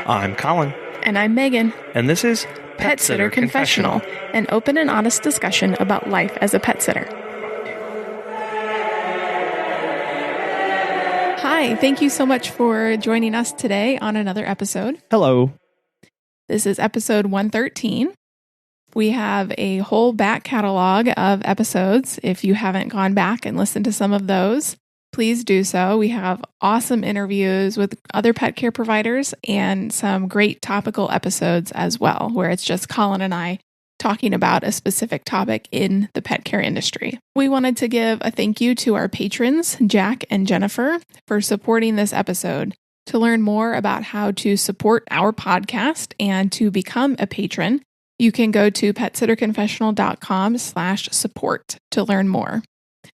I'm Colin. And I'm Megan. And this is Pet Sitter Confessional, an open and honest discussion about life as a pet sitter. Hi, thank you so much for joining us today on another episode. Hello. This is episode 113. We have a whole back catalog of episodes. If you haven't gone back and listened to some of those, please do so. We have awesome interviews with other pet care providers and some great topical episodes as well, where it's just Colin and I talking about a specific topic in the pet care industry. We wanted to give a thank you to our patrons, Jack and Jennifer, for supporting this episode. To learn more about how to support our podcast and to become a patron, you can go to petsitterconfessional.com/support to learn more.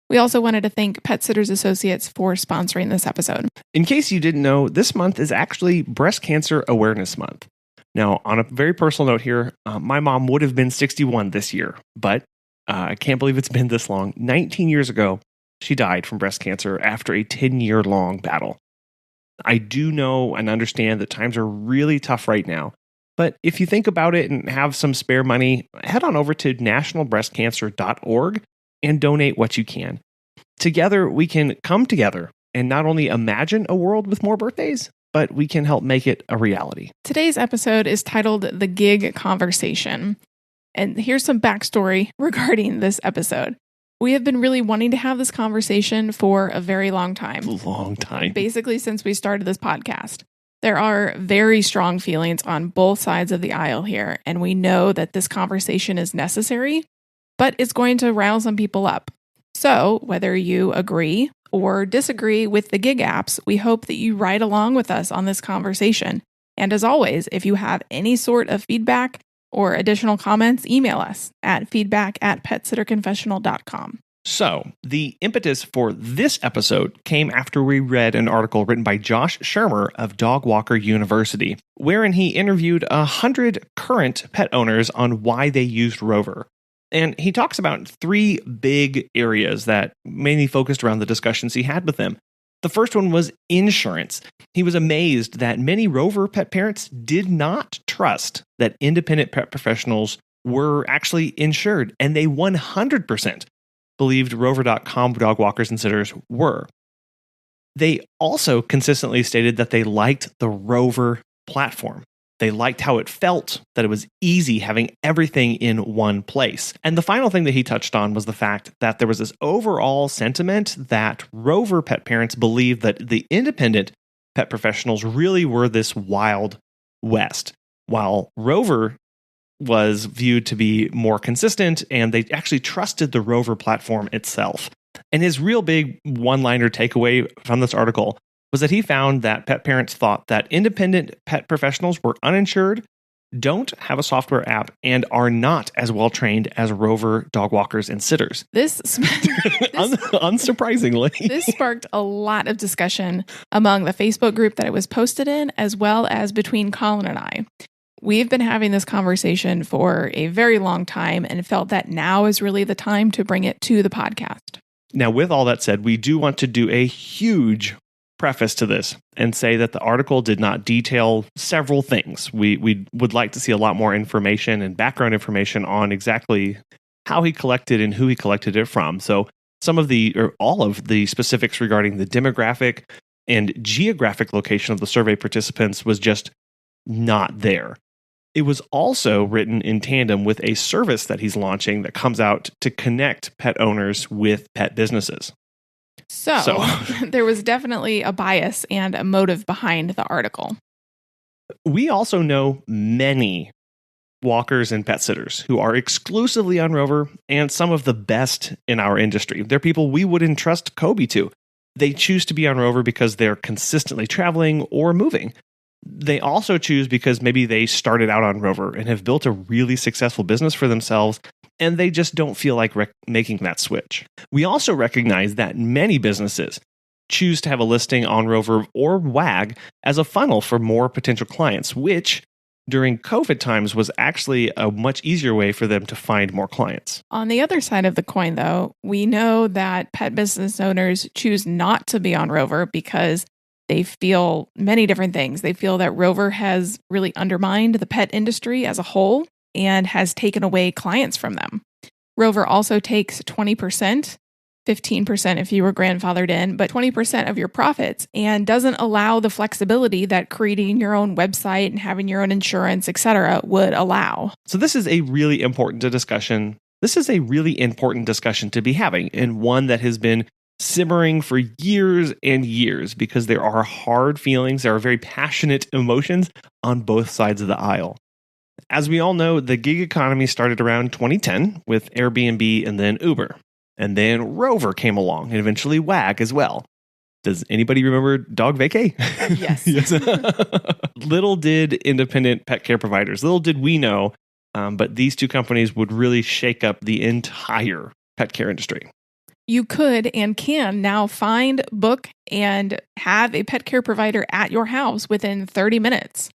We also wanted to thank Pet Sitters Associates for sponsoring this episode. In case you didn't know, this month is actually Breast Cancer Awareness Month. Now, on a very personal note here, my mom would have been 61 this year, but I can't believe it's been this long. 19 years ago, she died from breast cancer after a 10-year-long battle. I do know and understand that times are really tough right now, but if you think about it and have some spare money, head on over to nationalbreastcancer.org and donate what you can. Together, we can come together and not only imagine a world with more birthdays, but we can help make it a reality. Today's episode is titled The Gig Conversation. And here's some backstory regarding this episode. We have been really wanting to have this conversation for a very long time. Long time. Basically, since we started this podcast. There are very strong feelings on both sides of the aisle here, and we know that this conversation is necessary, but it's going to rile some people up. So, whether you agree or disagree with the gig apps, we hope that you ride along with us on this conversation. And as always, if you have any sort of feedback or additional comments, email us at feedback@petsitterconfessional.com. So, the impetus for this episode came after we read an article written by Josh Shermer of Dog Walker University, wherein he interviewed 100 current pet owners on why they used Rover. And he talks about three big areas that mainly focused around the discussions he had with them. The first one was insurance. He was amazed that many Rover pet parents did not trust that independent pet professionals were actually insured, and they 100% believed Rover.com dog walkers and sitters were. They also consistently stated that they liked the Rover platform. They liked how it felt, that it was easy having everything in one place. And the final thing that he touched on was the fact that there was this overall sentiment that Rover pet parents believed that the independent pet professionals really were this wild west, while Rover was viewed to be more consistent, and they actually trusted the Rover platform itself. And his real big one-liner takeaway from this article was that he found that pet parents thought that independent pet professionals were uninsured, don't have a software app, and are not as well trained as Rover dog walkers and sitters. Unsurprisingly. This sparked a lot of discussion among the Facebook group that it was posted in, as well as between Colin and I. We've been having this conversation for a very long time and felt that now is really the time to bring it to the podcast. Now, with all that said, we do want to do a huge preface to this and say that the article did not detail several things. We would like to see a lot more information and background information on exactly how he collected and who he collected it from. So some of the, or all of the specifics regarding the demographic and geographic location of the survey participants was just not there. It was also written in tandem with a service that he's launching that comes out to connect pet owners with pet businesses. So there was definitely a bias and a motive behind the article. We also know many walkers and pet sitters who are exclusively on Rover, and some of the best in our industry. They're people we would entrust Kobe to. They choose to be on Rover because they're consistently traveling or moving. They also choose because maybe they started out on Rover and have built a really successful business for themselves, and they just don't feel like making that switch. We also recognize that many businesses choose to have a listing on Rover or WAG as a funnel for more potential clients, which during COVID times was actually a much easier way for them to find more clients. On the other side of the coin, though, we know that pet business owners choose not to be on Rover because They feel many different things. They feel that Rover has really undermined the pet industry as a whole and has taken away clients from them. Rover also takes 20%, 15% if you were grandfathered in, but 20% of your profits, and doesn't allow the flexibility that creating your own website and having your own insurance, etc., would allow. So this is a really important discussion. This is a really important discussion to be having, and one that has been simmering for years and years because there are hard feelings, there are very passionate emotions on both sides of the aisle. As we all know, the gig economy started around 2010 with Airbnb and then Uber. And then Rover came along and eventually Wag as well. Does anybody remember Dog Vacay? Yes. Yes. Little did independent pet care providers, little did we know, but these two companies would really shake up the entire pet care industry. You could and can now find, book, and have a pet care provider at your house within 30 minutes.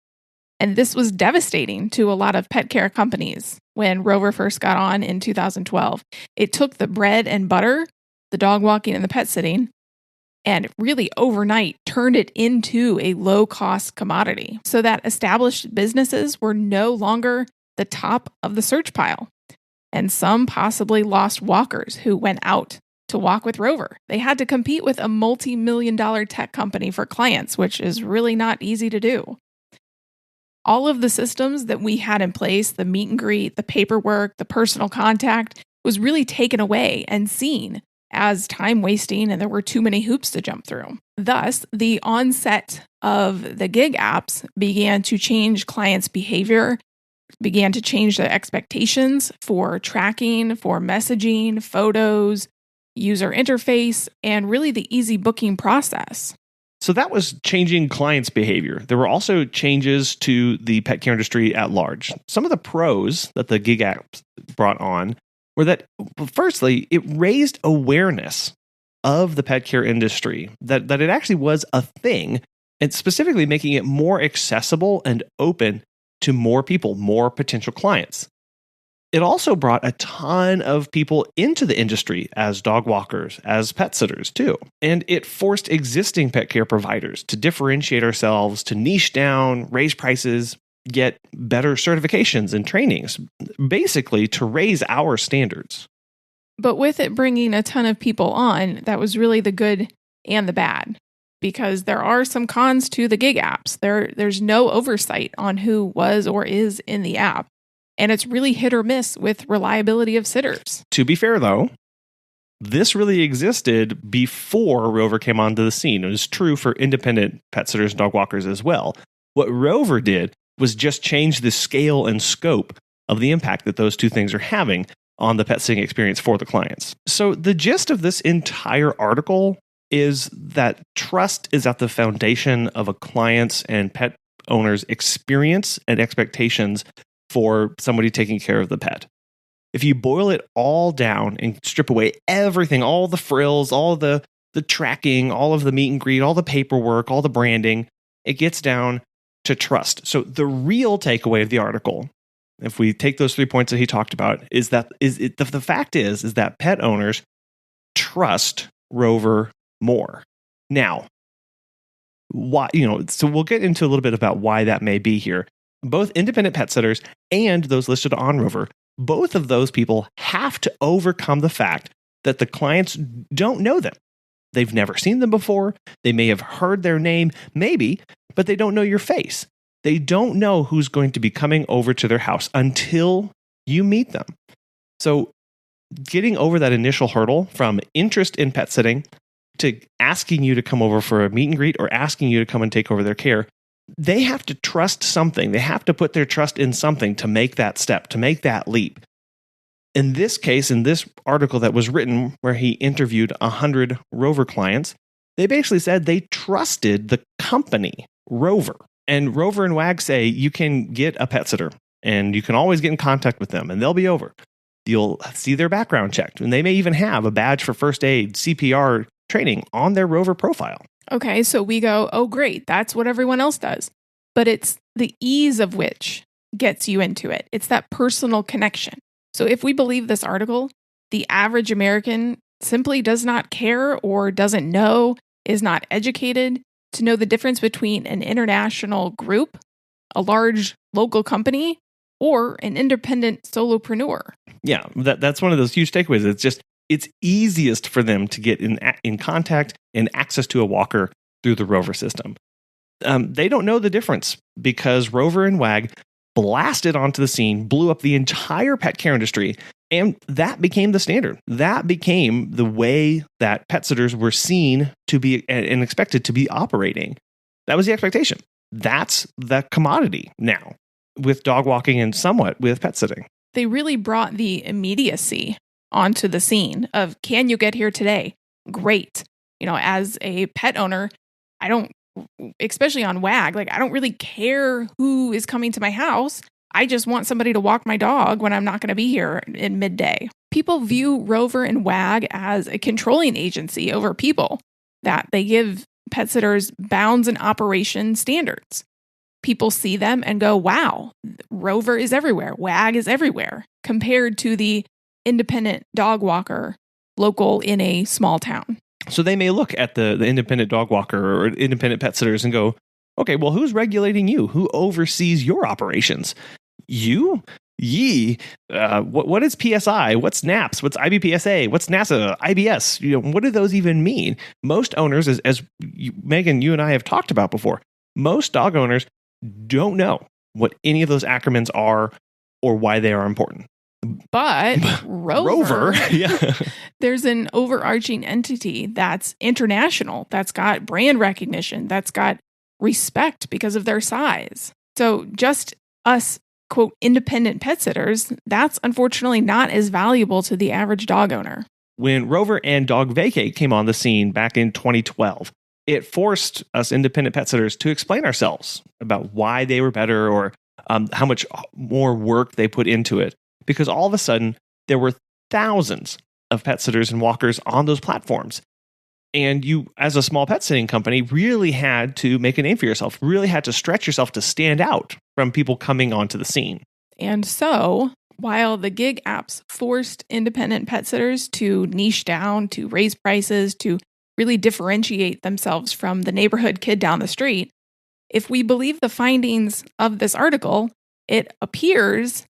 And this was devastating to a lot of pet care companies when Rover first got on in 2012. It took the bread and butter, the dog walking and the pet sitting, and really overnight turned it into a low-cost commodity so that established businesses were no longer the top of the search pile. And some possibly lost walkers who went out to walk with Rover. They had to compete with a multi-million-dollar tech company for clients, which is really not easy to do. All of the systems that we had in place, the meet and greet, the paperwork, the personal contact, was really taken away and seen as time wasting, and there were too many hoops to jump through. Thus, the onset of the gig apps began to change clients' behavior, began to change their expectations for tracking, for messaging, photos, user interface, and really the easy booking process. So that was changing clients' behavior. There were also changes to the pet care industry at large. Some of the pros that the gig apps brought on were that, firstly, it raised awareness of the pet care industry, that it actually was a thing, and specifically making it more accessible and open to more people, more potential clients. It also brought a ton of people into the industry as dog walkers, as pet sitters too. And it forced existing pet care providers to differentiate ourselves, to niche down, raise prices, get better certifications and trainings, basically to raise our standards. But with it bringing a ton of people on, that was really the good and the bad, because there are some cons to the gig apps. There's no oversight on who was or is in the app. And it's really hit or miss with reliability of sitters. To be fair, though, this really existed before Rover came onto the scene. It was true for independent pet sitters and dog walkers as well. What Rover did was just change the scale and scope of the impact that those two things are having on the pet sitting experience for the clients. So the gist of this entire article is that trust is at the foundation of a client's and pet owner's experience and expectations for somebody taking care of the pet. If you boil it all down and strip away everything, all the frills, all the tracking, all of the meet and greet, all the paperwork, all the branding, it gets down to trust. So the real takeaway of the article, if we take those 3 points that he talked about, is that the fact is that pet owners trust Rover more. Now, why? So we'll get into a little bit about why that may be here. Both independent pet sitters and those listed on Rover, both of those people have to overcome the fact that the clients don't know them. They've never seen them before. They may have heard their name, maybe, but they don't know your face. They don't know who's going to be coming over to their house until you meet them. So getting over that initial hurdle from interest in pet sitting to asking you to come over for a meet and greet or asking you to come and take over their care, they have to trust something. They have to put their trust in something to make that step, to make that leap. In this case, in this article that was written where he interviewed 100 Rover clients, they basically said they trusted the company, Rover. And Rover and WAG say you can get a pet sitter and you can always get in contact with them and they'll be over. You'll see their background checked and they may even have a badge for first aid, CPR training on their Rover profile. Okay, so we go, oh, great, that's what everyone else does. But it's the ease of which gets you into it. It's that personal connection. So if we believe this article, the average American simply does not care or doesn't know, is not educated, to know the difference between an international group, a large local company, or an independent solopreneur. Yeah, that's one of those huge takeaways. It's easiest for them to get in contact and access to a walker through the Rover system. They don't know the difference because Rover and WAG blasted onto the scene, blew up the entire pet care industry, and that became the standard. That became the way that pet sitters were seen to be and expected to be operating. That was the expectation. That's the commodity now with dog walking and somewhat with pet sitting. They really brought the immediacy onto the scene of, can you get here today? Great. As a pet owner, especially on WAG, I don't really care who is coming to my house. I just want somebody to walk my dog when I'm not going to be here in midday. People view Rover and WAG as a controlling agency over people, that they give pet sitters bounds and operation standards. People see them and go, wow, Rover is everywhere, WAG is everywhere, compared to the independent dog walker local in a small town. So they may look at the independent dog walker or independent pet sitters and go, okay, well, who's regulating you? Who oversees your operations? You? Ye? What is PSI? What's NAPS? What's IBPSA? What's NASA? IBS? What do those even mean? Most owners, as Megan, you and I have talked about before, most dog owners don't know what any of those acronyms are or why they are important. But Rover, yeah. There's an overarching entity that's international, that's got brand recognition, that's got respect because of their size. So just us, quote, independent pet sitters, that's unfortunately not as valuable to the average dog owner. When Rover and Dog Vacate came on the scene back in 2012, it forced us independent pet sitters to explain ourselves about why they were better or how much more work they put into it. Because all of a sudden, there were thousands of pet sitters and walkers on those platforms. And you, as a small pet sitting company, really had to make a name for yourself, really had to stretch yourself to stand out from people coming onto the scene. And so, while the gig apps forced independent pet sitters to niche down, to raise prices, to really differentiate themselves from the neighborhood kid down the street, if we believe the findings of this article, it appears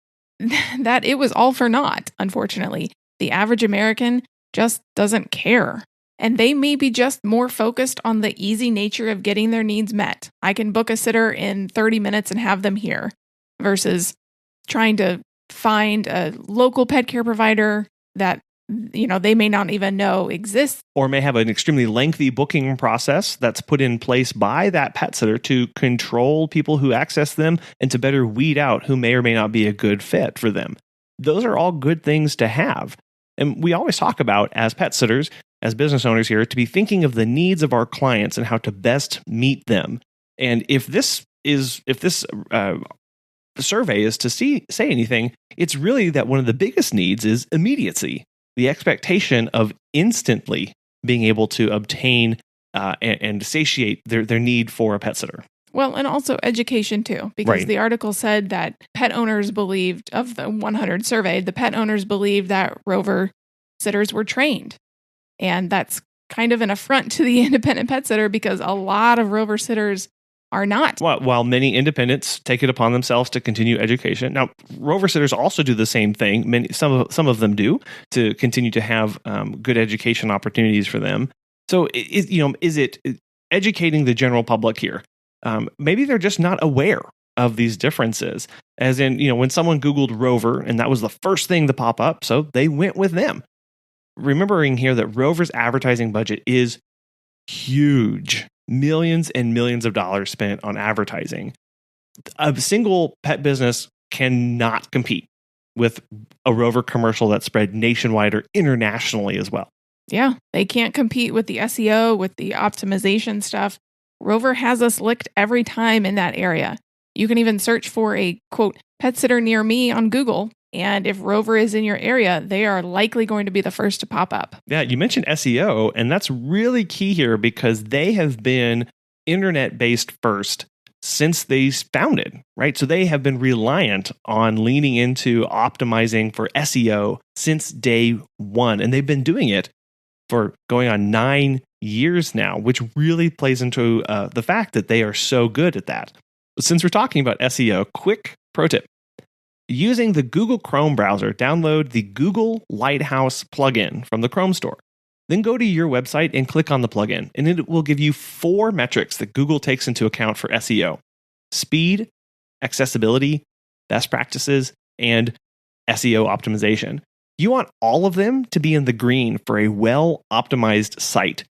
that it was all for naught, unfortunately. The average American just doesn't care. And they may be just more focused on the easy nature of getting their needs met. I can book a sitter in 30 minutes and have them here, versus trying to find a local pet care provider that they may not even know exists. Or may have an extremely lengthy booking process that's put in place by that pet sitter to control people who access them and to better weed out who may or may not be a good fit for them. Those are all good things to have. And we always talk about, as pet sitters, as business owners here, to be thinking of the needs of our clients and how to best meet them. And if this survey is to say anything, it's really that one of the biggest needs is immediacy. The expectation of instantly being able to obtain and satiate their need for a pet sitter. Well, and also education too, because the article said that pet owners believed, of the 100 surveyed, the pet owners believed that Rover sitters were trained. And that's kind of an affront to the independent pet sitter, because a lot of Rover sitters are not. While many independents take it upon themselves to continue education. Now, Rover sitters also do the same thing. Some of them do, to continue to have good education opportunities for them. So, is it educating the general public here? Maybe they're just not aware of these differences. As in, when someone Googled Rover and that was the first thing to pop up, so they went with them. Remembering here that Rover's advertising budget is huge. Millions and millions of dollars spent on advertising. A single pet business cannot compete with a Rover commercial that's spread nationwide or internationally as well. Yeah, they can't compete with the SEO, with the optimization stuff. Rover has us licked every time in that area. You can even search for a, quote, pet sitter near me on Google. And if Rover is in your area, they are likely going to be the first to pop up. Yeah, you mentioned SEO, and that's really key here because they have been internet-based first since they founded, right? So they have been reliant on leaning into optimizing for SEO since day one. And they've been doing it for going on 9 years now, which really plays into the fact that they are so good at that. Since we're talking about SEO, quick pro tip. Using the Google Chrome browser, download the Google Lighthouse plugin from the Chrome store. Then go to your website and click on the plugin, and it will give you 4 metrics that Google takes into account for SEO: speed, accessibility, best practices, and SEO optimization. You want all of them to be in the green for a well-optimized site.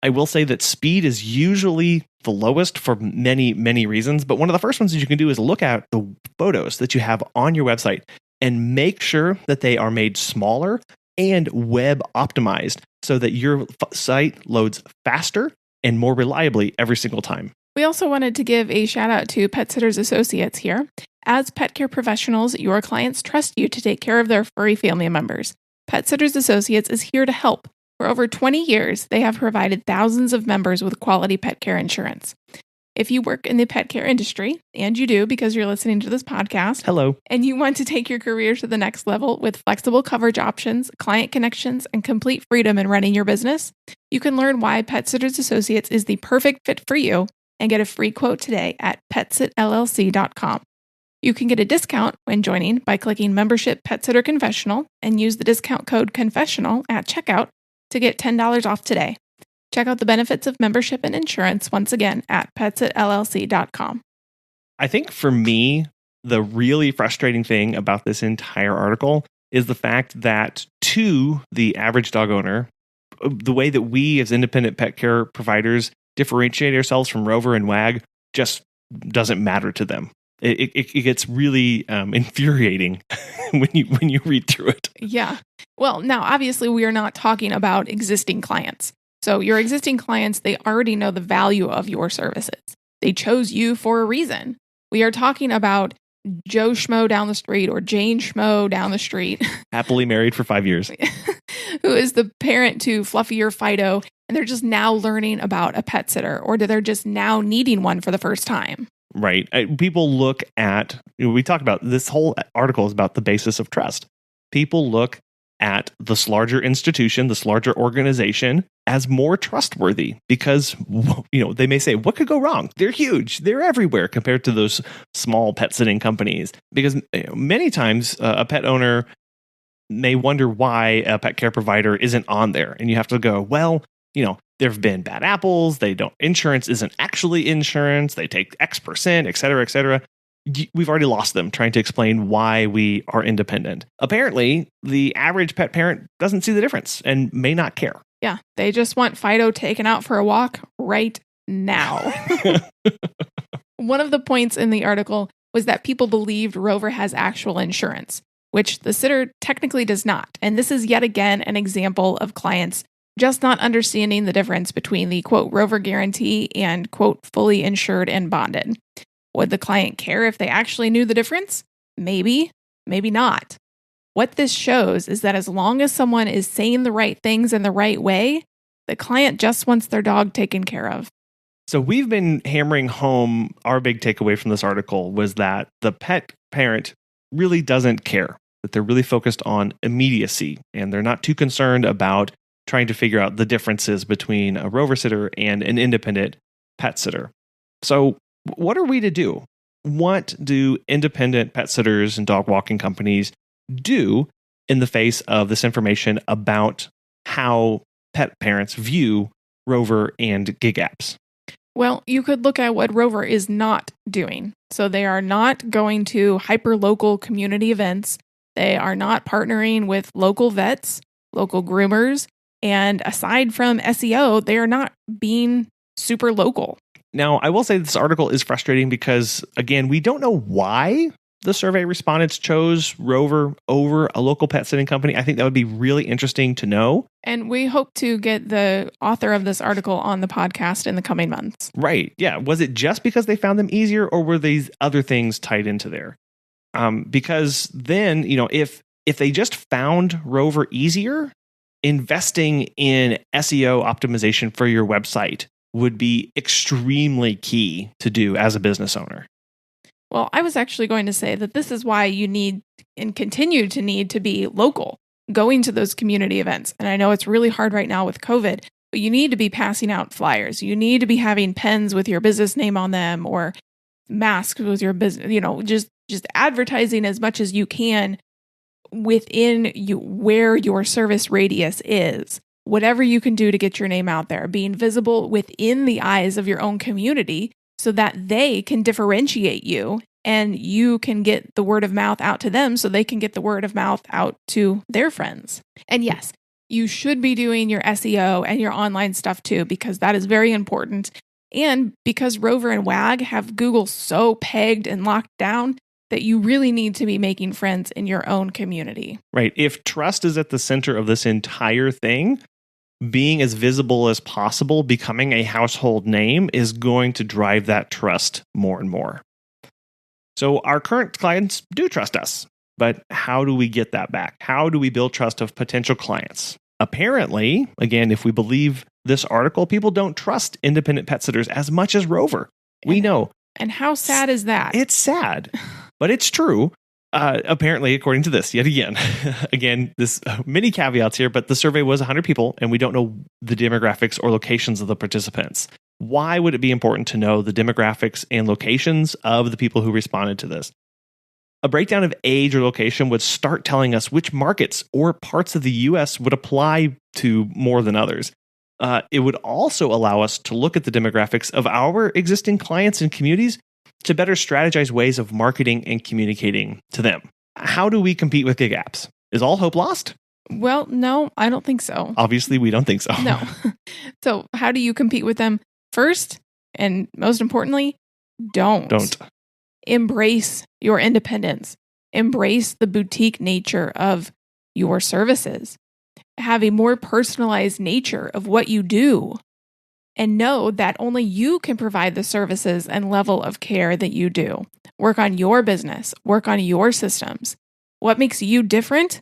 I will say that speed is usually the lowest for many, many reasons, but one of the first ones that you can do is look at the photos that you have on your website and make sure that they are made smaller and web optimized so that your site loads faster and more reliably every single time. We also wanted to give a shout out to Pet Sitters Associates here. As pet care professionals, your clients trust you to take care of their furry family members. Pet Sitters Associates is here to help. For over 20 years, they have provided thousands of members with quality pet care insurance. If you work in the pet care industry, and you do because you're listening to this podcast, hello, and you want to take your career to the next level with flexible coverage options, client connections, and complete freedom in running your business, you can learn why Pet Sitters Associates is the perfect fit for you and get a free quote today at petsitllc.com. You can get a discount when joining by clicking Membership Pet Sitter Confessional and use the discount code CONFESSIONAL at checkout to get $10 off today. Check out the benefits of membership and insurance once again at petsitllc.com. I think for me, the really frustrating thing about this entire article is the fact that to the average dog owner, the way that we as independent pet care providers differentiate ourselves from Rover and WAG just doesn't matter to them. It gets really infuriating when you read through it. Yeah. Well, now, obviously, we are not talking about existing clients. So your existing clients, they already know the value of your services. They chose you for a reason. We are talking about Joe Schmo down the street or Jane Schmo down the street. Happily married for 5 years. Who is the parent to Fluffy or Fido, and they're just now learning about a pet sitter, or they're just now needing one for the first time. Right. People look at, we talked about this whole article is about the basis of trust. People look at this larger institution, this larger organization as more trustworthy because, they may say, what could go wrong? They're huge. They're everywhere compared to those small pet sitting companies. Because many times a pet owner may wonder why a pet care provider isn't on there. And you have to go, well, there have been bad apples. Insurance isn't actually insurance. They take X%, et cetera, et cetera. We've already lost them trying to explain why we are independent. Apparently, the average pet parent doesn't see the difference and may not care. Yeah, they just want Fido taken out for a walk right now. One of the points in the article was that people believed Rover has actual insurance, which the sitter technically does not. And this is yet again an example of clients just not understanding the difference between the, quote, Rover guarantee and, quote, fully insured and bonded. Would the client care if they actually knew the difference? Maybe, maybe not. What this shows is that as long as someone is saying the right things in the right way, the client just wants their dog taken care of. So we've been hammering home our big takeaway from this article was that the pet parent really doesn't care, that they're really focused on immediacy and they're not too concerned about trying to figure out the differences between a Rover sitter and an independent pet sitter. So what are we to do? What do independent pet sitters and dog walking companies do in the face of this information about how pet parents view Rover and gig apps? Well, you could look at what Rover is not doing. So they are not going to hyper-local community events. They are not partnering with local vets, local groomers. And aside from SEO, they are not being super local. Now, I will say this article is frustrating because, again, we don't know why the survey respondents chose Rover over a local pet sitting company. I think that would be really interesting to know. And we hope to get the author of this article on the podcast in the coming months. Right. Yeah. Was it just because they found them easier or were these other things tied into there? Because then, if they just found Rover easier, investing in SEO optimization for your website would be extremely key to do as a business owner. Well, I was actually going to say that this is why you need and continue to need to be local, going to those community events. And I know it's really hard right now with COVID, But you need to be passing out flyers. You need to be having pens with your business name on them or masks with your business, just advertising as much as you can within where your service radius is. Whatever you can do to get your name out there, being visible within the eyes of your own community so that they can differentiate you and you can get the word of mouth out to them so they can get the word of mouth out to their friends. And yes, you should be doing your SEO and your online stuff too, because that is very important. And because Rover and WAG have Google so pegged and locked down that you really need to be making friends in your own community. Right. If trust is at the center of this entire thing, being as visible as possible, becoming a household name is going to drive that trust more and more. So our current clients do trust us, but how do we get that back? How do we build trust of potential clients? Apparently, again, if we believe this article, people don't trust independent pet sitters as much as Rover. We know. And how sad is that? It's sad, but it's true. Apparently, according to this, yet again, this many caveats here, but the survey was 100 people, and we don't know the demographics or locations of the participants. Why would it be important to know the demographics and locations of the people who responded to this? A breakdown of age or location would start telling us which markets or parts of the U.S. would apply to more than others. It would also allow us to look at the demographics of our existing clients and communities to better strategize ways of marketing and communicating to them. How do we compete with gig apps? Is all hope lost? Well, no, I don't think so. Obviously, we don't think so. No. So how do you compete with them? First, and most importantly, don't. Embrace your independence. Embrace the boutique nature of your services. Have a more personalized nature of what you do. And know that only you can provide the services and level of care that you do. Work on your business. Work on your systems. What makes you different?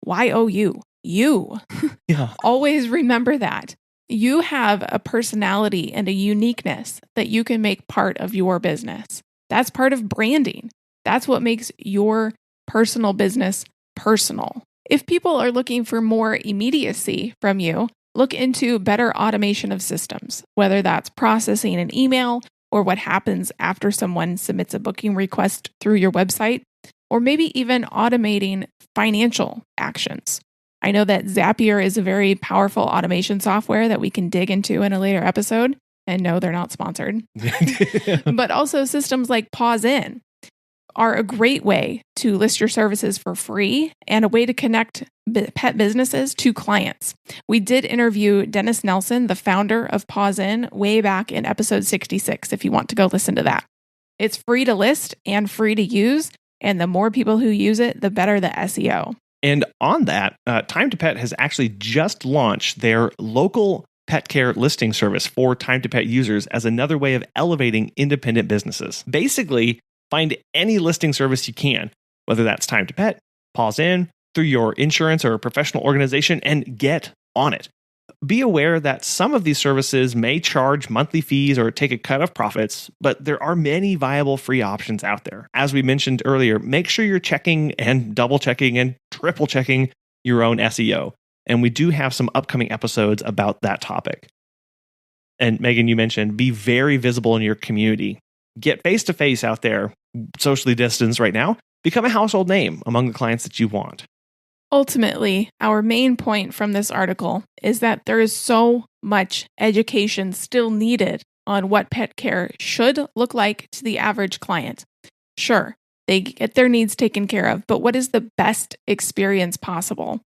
YOU. You. Yeah. Always remember that. You have a personality and a uniqueness that you can make part of your business. That's part of branding. That's what makes your personal business personal. If people are looking for more immediacy from you, look into better automation of systems, whether that's processing an email or what happens after someone submits a booking request through your website, or maybe even automating financial actions. I know that Zapier is a very powerful automation software that we can dig into in a later episode. And no, they're not sponsored. But also systems like Pause In are a great way to list your services for free and a way to connect pet businesses to clients. We did interview Dennis Nelson, the founder of Pause In, way back in episode 66, if you want to go listen to that. It's free to list and free to use, and the more people who use it, the better the SEO. And on that, Time to Pet has actually just launched their local pet care listing service for Time to Pet users as another way of elevating independent businesses. Basically, find any listing service you can, whether that's Time to Pet, Pause In, through your insurance or professional organization, and get on it. Be aware that some of these services may charge monthly fees or take a cut of profits, but there are many viable free options out there. As we mentioned earlier, make sure you're checking and double checking and triple checking your own SEO. And we do have some upcoming episodes about that topic. And Megan, you mentioned be very visible in your community. Get face-to-face out there, socially distanced right now. Become a household name among the clients that you want. Ultimately, our main point from this article is that there is so much education still needed on what pet care should look like to the average client. Sure, they get their needs taken care of, but what is the best experience possible?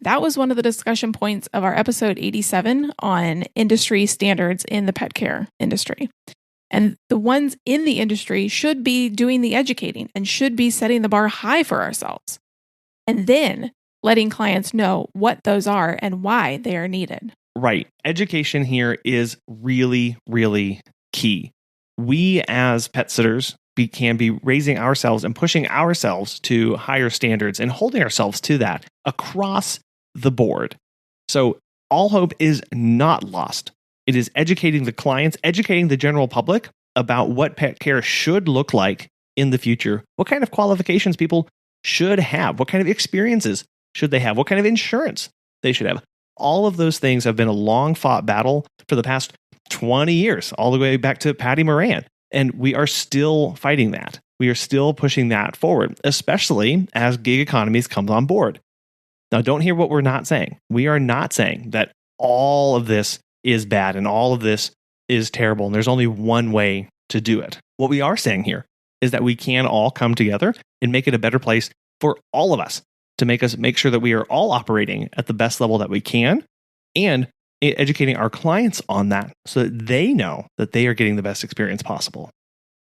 That was one of the discussion points of our episode 87 on industry standards in the pet care industry. And the ones in the industry should be doing the educating and should be setting the bar high for ourselves. And then letting clients know what those are and why they are needed. Right. Education here is really, really key. We as pet sitters can be raising ourselves and pushing ourselves to higher standards and holding ourselves to that across the board. So all hope is not lost. It is educating the clients, educating the general public about what pet care should look like in the future, what kind of qualifications people should have, what kind of experiences should they have, what kind of insurance they should have, All of those things have been a long fought battle for the past 20 years, all the way back to Patty Moran. And we are still fighting that. We are still pushing that forward, especially as gig economies comes on board. Now, don't hear what we're not saying. We are not saying that all of this is bad and all of this is terrible, and there's only one way to do it. What we are saying here is that we can all come together and make it a better place for all of us, to make sure that we are all operating at the best level that we can, and educating our clients on that so that they know that they are getting the best experience possible.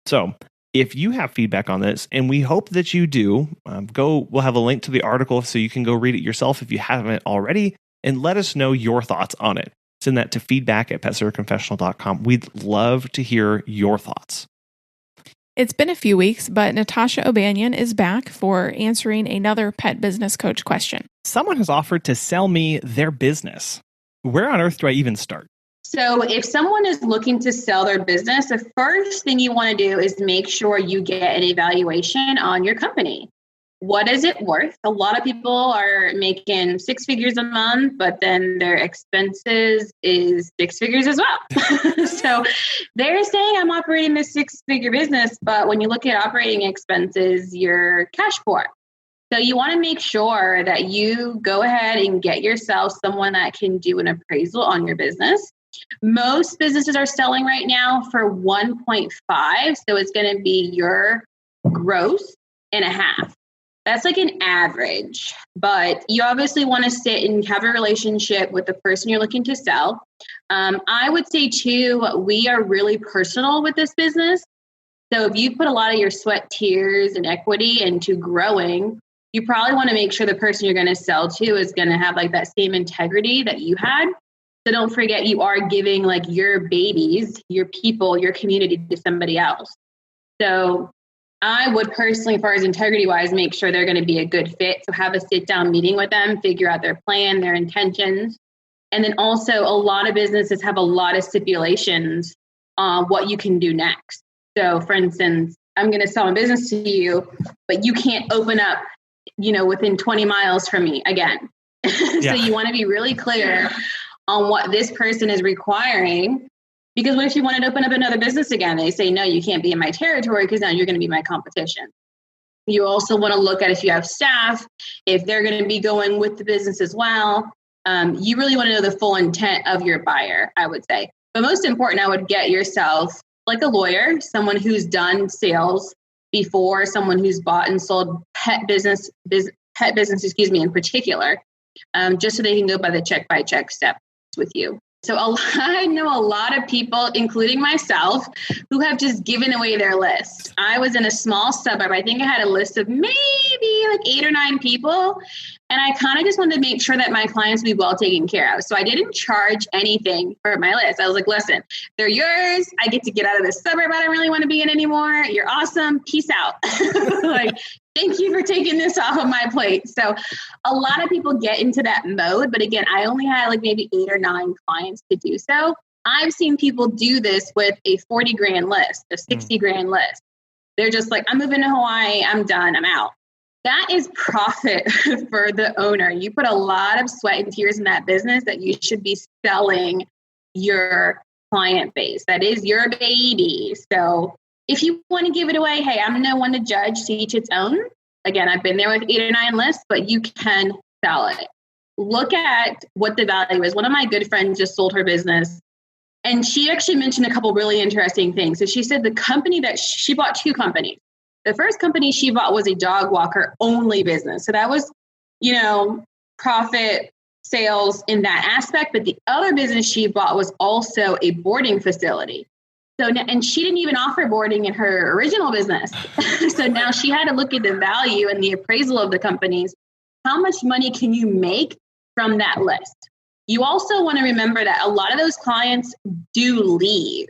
So if you have feedback on this, and we hope that you do, we'll have a link to the article so you can go read it yourself if you haven't already, and let us know your thoughts on it. Send that to feedback@petsitter.confessional.com. We'd love to hear your thoughts. It's been a few weeks, but Natasha O'Banion is back for answering another Pet Business Coach question. Someone has offered to sell me their business. Where on earth do I even start? So if someone is looking to sell their business, the first thing you want to do is make sure you get an evaluation on your company. What is it worth? A lot of people are making 6 figures a month, but then their expenses is 6 figures as well. So they're saying I'm operating this 6-figure business, but when you look at operating expenses, you're cash poor. So you want to make sure that you go ahead and get yourself someone that can do an appraisal on your business. Most businesses are selling right now for 1.5. So it's going to be your gross and a half. That's like an average, but you obviously want to sit and have a relationship with the person you're looking to sell. I would say too, we are really personal with this business. So if you put a lot of your sweat, tears, and equity into growing, you probably want to make sure the person you're going to sell to is going to have like that same integrity that you had. So don't forget, you are giving like your babies, your people, your community to somebody else. So I would personally, as far as integrity wise, make sure they're going to be a good fit. So have a sit down meeting with them, figure out their plan, their intentions. And then also a lot of businesses have a lot of stipulations on what you can do next. So for instance, I'm going to sell a business to you, but you can't open up, within 20 miles from me again. So you want to be really clear on what this person is requiring. Because what if you wanted to open up another business again? They say, no, you can't be in my territory because now you're going to be my competition. You also want to look at if you have staff, if they're going to be going with the business as well. You really want to know the full intent of your buyer, I would say. But most important, I would get yourself like a lawyer, someone who's done sales before, someone who's bought and sold pet business, in particular, just so they can go by the check steps with you. So I know a lot of people, including myself, who have just given away their list. I was in a small suburb. I think I had a list of maybe like 8 or 9 people. And I kind of just wanted to make sure that my clients would be well taken care of. So I didn't charge anything for my list. I was like, listen, they're yours. I get to get out of this suburb I don't really want to be in anymore. You're awesome. Peace out. Like, thank you for taking this off of my plate. So a lot of people get into that mode. But again, I only had like maybe 8 or 9 clients to do so. I've seen people do this with a 40 grand list, a 60 grand list. They're just like, I'm moving to Hawaii. I'm done. I'm out. That is profit for the owner. You put a lot of sweat and tears in that business that you should be selling your client base. That is your baby. So if you want to give it away, hey, I'm no one to judge, to each its own. Again, I've been there with 8 or 9 lists, but you can sell it. Look at what the value is. One of my good friends just sold her business, and she actually mentioned a couple really interesting things. So she said the company that she bought 2 companies. The first company she bought was a dog walker only business. So that was, profit, sales in that aspect. But the other business she bought was also a boarding facility. And she didn't even offer boarding in her original business. So now she had to look at the value and the appraisal of the companies. How much money can you make from that list? You also want to remember that a lot of those clients do leave.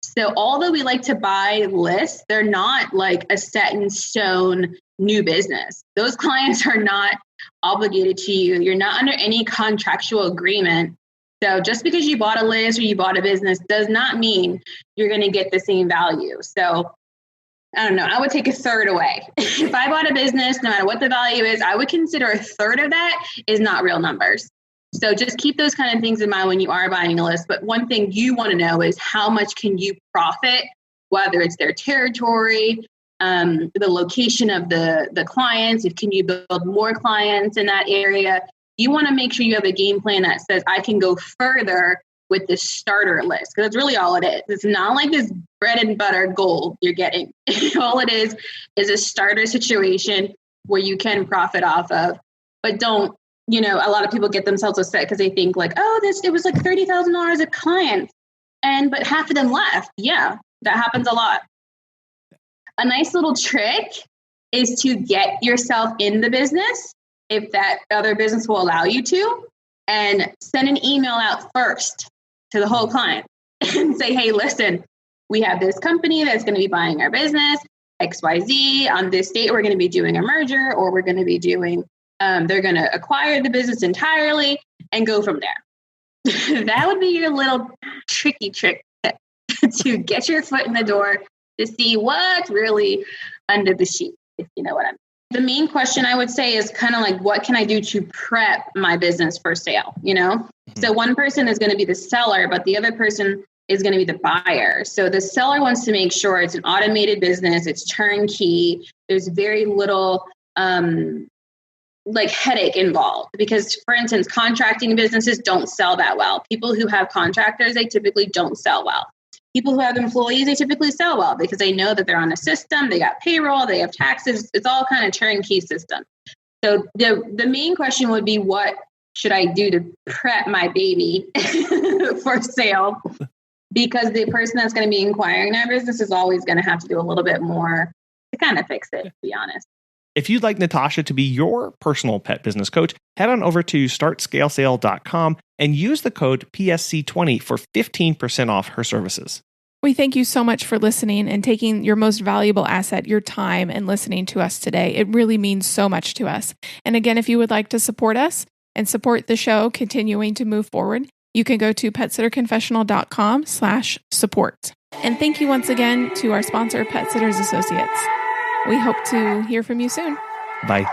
So although we like to buy lists, they're not like a set in stone new business. Those clients are not obligated to you. You're not under any contractual agreement. So just because you bought a list or you bought a business does not mean you're going to get the same value. So I don't know. I would take 1/3 away. If I bought a business, no matter what the value is, I would consider 1/3 of that is not real numbers. So just keep those kind of things in mind when you are buying a list. But one thing you want to know is how much can you profit, whether it's their territory, the location of the clients, if can you build more clients in that area. You want to make sure you have a game plan that says, I can go further with this starter list, because that's really all it is. It's not like this bread and butter gold you're getting. All it is a starter situation where you can profit off of, but don't, a lot of people get themselves upset because they think like, it was like $30,000 a client, but half of them left. Yeah, that happens a lot. A nice little trick is to get yourself in the business, if that other business will allow you to, and send an email out first to the whole client and say, hey, listen, we have this company that's going to be buying our business, XYZ. On this date, we're going to be doing a merger, or we're going to be doing, they're going to acquire the business entirely, and go from there. That would be your little tricky trick to get your foot in the door to see what's really under the sheet, if you know what I mean. The main question I would say is kind of like, what can I do to prep my business for sale? So one person is going to be the seller, but the other person is going to be the buyer. So the seller wants to make sure it's an automated business, it's turnkey. There's very little headache involved, because, for instance, contracting businesses don't sell that well. People who have contractors, they typically don't sell well. People who have employees, they typically sell well because they know that they're on a system, they got payroll, they have taxes. It's all kind of turnkey system. So the main question would be, what should I do to prep my baby for sale? Because the person that's going to be inquiring our business is always going to have to do a little bit more to kind of fix it, to be honest. If you'd like Natasha to be your personal pet business coach, head on over to startscalesale.com and use the code PSC20 for 15% off her services. We thank you so much for listening and taking your most valuable asset, your time, and listening to us today. It really means so much to us. And again, if you would like to support us and support the show continuing to move forward, you can go to petsitter.confessional.com/support. And thank you once again to our sponsor, Pet Sitters Associates. We hope to hear from you soon. Bye.